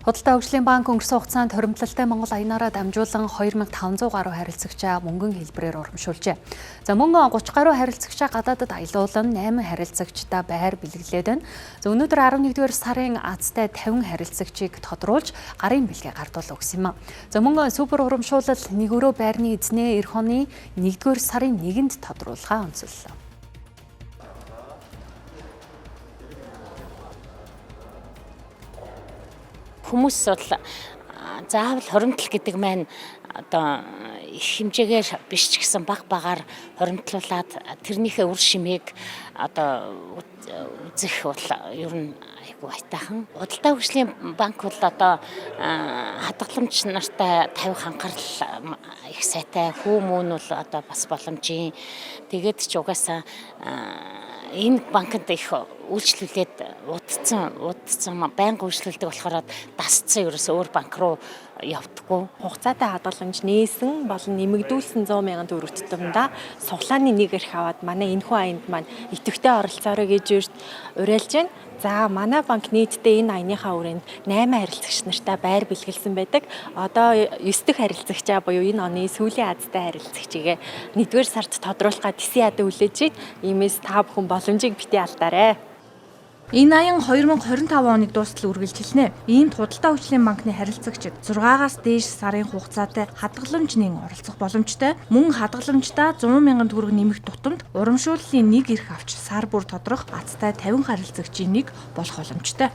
Худалдаа хөгжлийн банк өнгөрсөн хугацаанд хоримтлалтай Монгол аянаараа дамжуулан 2500 гаруй харилцагчаа мөнгөн хэлбэрээр урамшуулжээ. За мөн 30 гаруй харилцагчаа гадаадад аялуулан 8 харилцагчдаа байр бэлгэлээд байна. За өнөөдөр 11-р сарын азтай 50 харилцагчийг тодруулж гарын бэлгээ гардуулж өгсөн юм. За мөн супер урамшуулал нэг өрөө байрны эзнээ эх оны 1-р сарын 1-нд тодруулахаа онцоллоо. Хүмүүс бол заавал хоримтлал гэдэг маань одоо их хэмжээгээр биш ч гэсэн баг багаар хоримтлуулад тэрнийхээ үр шимийг одоо үзэх бол ер нь айгүй айтайхан. Худалдаа хөгжлийн банк бол одоо хадгаламж нартай тавих анхаарал их сайтай. Хүмүүн бол одоо бас боломжийн. Тэгээд ч угаасаа энэ банкнд их үйлчлүүлээд удацсан байнга үйлчлүүлдэг болохоор дасцсан ерөөсөө өөр банк руу явдаггүй. Хугацаатай хадгаламж нээсэн болон нэмэгдүүлсэн 100 мянган төгрөг тутамдаа суглааны нэг эрх аваад манай энэхүү аянд маань идэвхтэй оролцоорой гэж уриалж байна. За манай банк нийтдээ энэ аяныхаа хүрээнд 8 харилцагч нартай байр бэлгэлсэн байдаг. Одоо 9 дахь харилцагчаа буюу энэ оны сүүлийн азтай харилцагчигээ 1-р сард тодруулахад тэсийн ядан хүлээж байна. Иймээс та бүхэн боломжийг битгий алдаарай. Энэ аян 2025 оныг дуустал үргэлжилнэ. Иймд худалдаа хөгжлийн банкны харилцагчид 6-аас дээш сарын хугацаатай хадгаламж нэн оролцох боломжтой. Мөн хадгаламждаа 100 мянган төгрөг нэмэх тутамд урамшууллын нэг эрх авч сар бүр тодрох азтай 50 харилцагчийн нэг болох боломжтой.